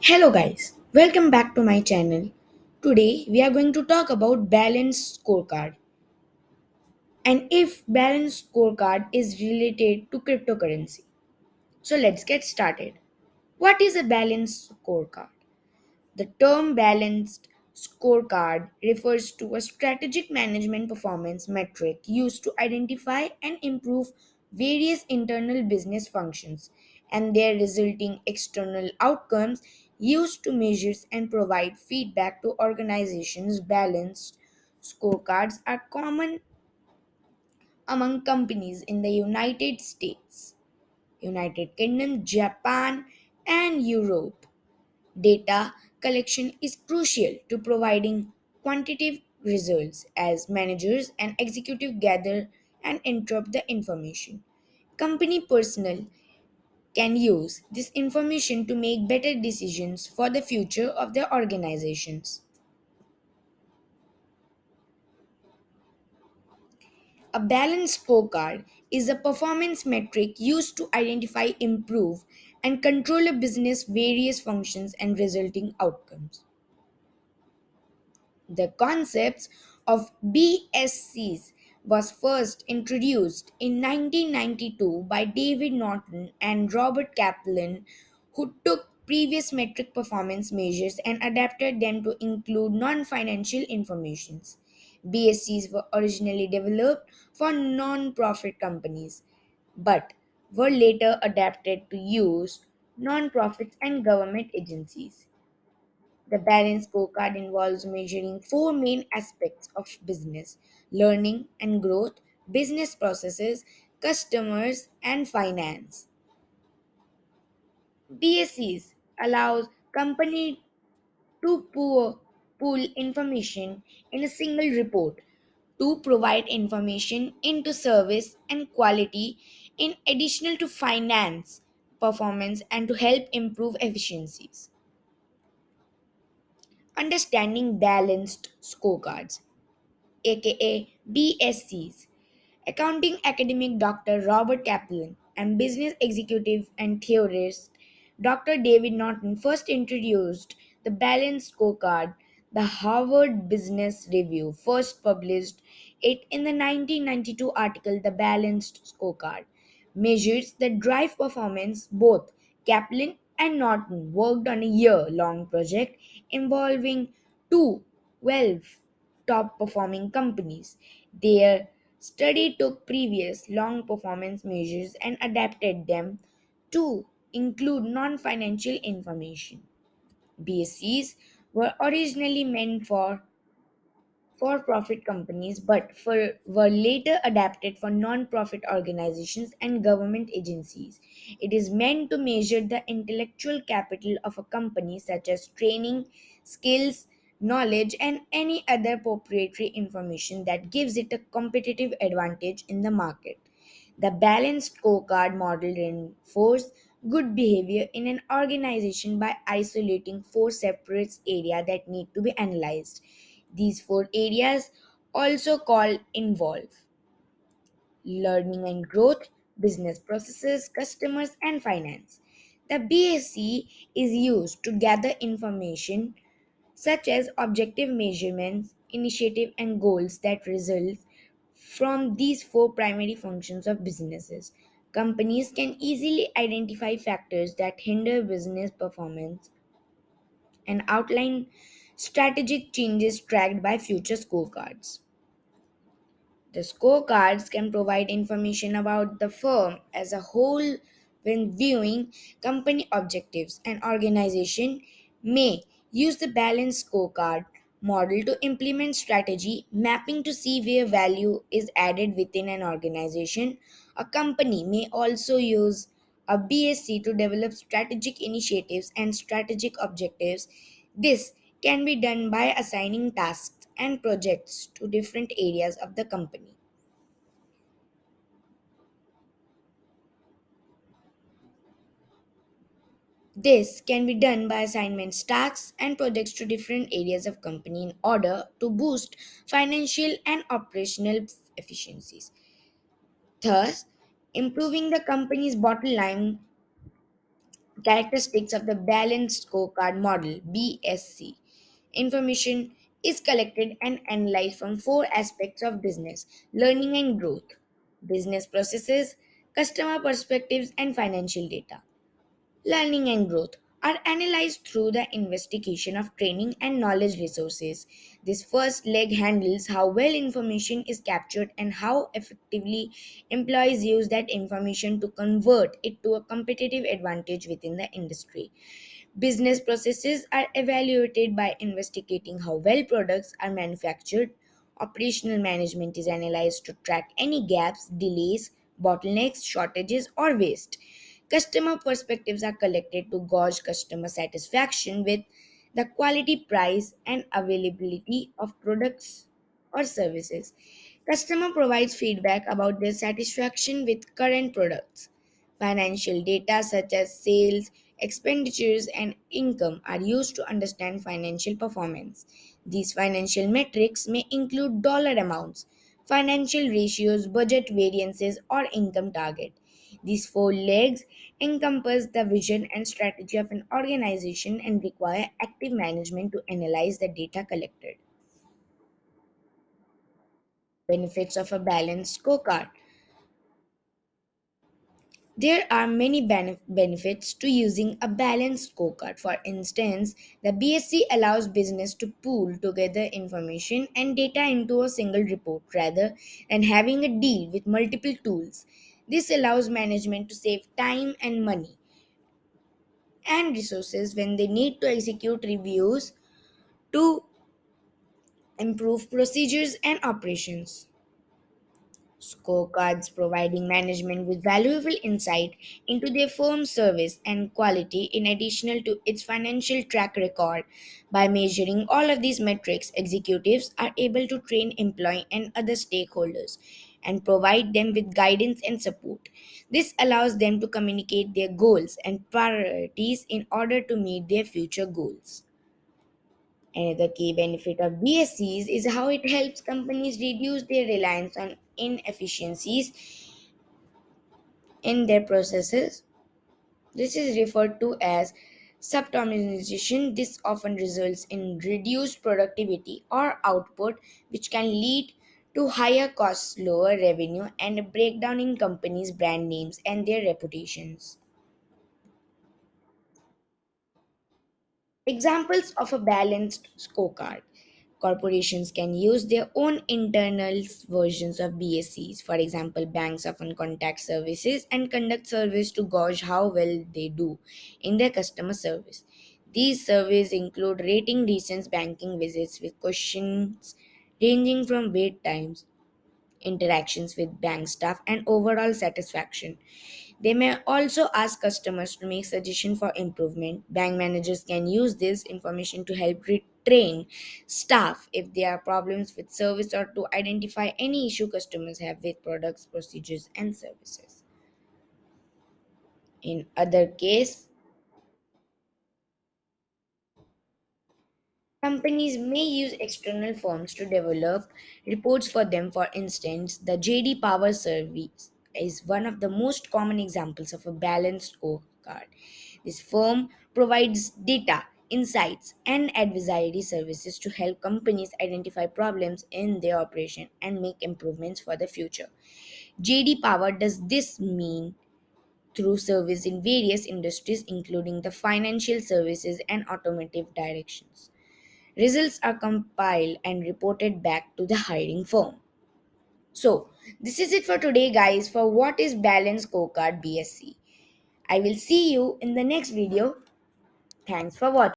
Hello guys, welcome back to my channel. Today we are going to talk about balanced scorecard and if balanced scorecard is related to cryptocurrency. So let's get started. What is a balanced scorecard? The term balanced scorecard refers to a strategic management performance metric used to identify and improve various internal business functions and their resulting external outcomes used to measure and provide feedback to organizations. Balanced scorecards are common among companies in the United States, United Kingdom, Japan, and Europe. Data collection is crucial to providing quantitative results as managers and executives gather and interpret the information. Company personnel can use this information to make better decisions for the future of their organizations. A balanced scorecard is a performance metric used to identify, improve, and control a business various functions and resulting outcomes. The concepts of BSCs was first introduced in 1992 by David Norton and Robert Kaplan, who took previous metric performance measures and adapted them to include non-financial informations. BSCs were originally developed for non-profit companies but were later adapted to use non-profits and government agencies. The balanced scorecard involves measuring four main aspects of business: learning and growth, business processes, customers, and finance. BSCs allows company to pool information in a single report to provide information into service and quality in additional to finance performance and to help improve efficiencies. Understanding balanced scorecards, aka BSCs. Accounting academic Dr. Robert Kaplan and business executive and theorist Dr. David Norton first introduced the balanced scorecard. The Harvard Business Review first published it in the 1992 article The Balanced Scorecard measures the drive performance. Both Kaplan and Norton worked on a year-long project involving two 12 top performing companies. Their study took previous long performance measures and adapted them to include non financial information. BSCs were originally meant for profit companies but were later adapted for non profit organizations and government agencies. It is meant to measure the intellectual capital of a company, such as training, skills, knowledge, and any other proprietary information that gives it a competitive advantage in the market. The balanced scorecard model reinforces good behavior in an organization by isolating four separate areas that need to be analyzed. These four areas, also called involve learning and growth, business processes, customers, and finance. The BSC is used to gather information such as objective measurements, initiative, and goals that result from these four primary functions of businesses. Companies can easily identify factors that hinder business performance and outline strategic changes tracked by future scorecards. The scorecards can provide information about the firm as a whole when viewing company objectives. An organization may use the balanced scorecard model to implement strategy mapping to see where value is added within an organization. A company may also use a BSC to develop strategic initiatives and strategic objectives. This can be done by assigning tasks and projects to different areas of the company. This can be done by assignments, tasks, and projects to different areas of company in order to boost financial and operational efficiencies. Thus, improving the company's bottom line Characteristics of the balanced scorecard model BSC. Information is collected and analyzed from four aspects of business: learning and growth, business processes, customer perspectives, and financial data. Learning and growth are analyzed through the investigation of training and knowledge resources. This first leg handles how well information is captured and how effectively employees use that information to convert it to a competitive advantage within the industry. Business processes are evaluated by investigating how well products are manufactured. Operational management is analyzed to track any gaps, delays, bottlenecks, shortages, or waste. Customer perspectives are collected to gauge customer satisfaction with the quality, price, and availability of products or services. Customer provides feedback about their satisfaction with current products. Financial data such as sales, expenditures, and income are used to understand financial performance. These financial metrics may include dollar amounts, financial ratios, budget variances, or income target. These four legs encompass the vision and strategy of an organization and require active management to analyze the data collected. Benefits of a balanced scorecard. There are many benefits to using a balanced scorecard. For instance, the BSC allows business to pool together information and data into a single report rather than having a deal with multiple tools. This allows management to save time and money and resources when they need to execute reviews to improve procedures and operations. Scorecards providing management with valuable insight into their firm's service and quality in addition to its financial track record. By measuring all of these metrics, executives are able to train employee and other stakeholders and provide them with guidance and support. This allows them to communicate their goals and priorities in order to meet their future goals. Another key benefit of BSCs is how it helps companies reduce their reliance on inefficiencies in their processes. This is referred to as suboptimization. This often results in reduced productivity or output, which can lead to higher costs, lower revenue, and a breakdown in companies' brand names and their reputations. Examples of a balanced scorecard. Corporations can use their own internal versions of BSCs. For example, banks often contact services and conduct surveys to gauge how well they do in their customer service. These surveys include rating recent banking visits with questions ranging from wait times, interactions with bank staff, and overall satisfaction. They may also ask customers to make suggestions for improvement. Bank managers can use this information to help retrain staff if there are problems with service or to identify any issue customers have with products, procedures, and services. In other case, companies may use external firms to develop reports for them. For instance, the JD Power Service is one of the most common examples of a balanced scorecard. This firm provides data, insights, and advisory services to help companies identify problems in their operation and make improvements for the future. JD Power does this mean through service in various industries, including the financial services and automotive directions. Results are compiled and reported back to the hiring firm. So, this is it for today, guys, for what is Balanced Scorecard BSC. I will see you in the next video. Thanks for watching.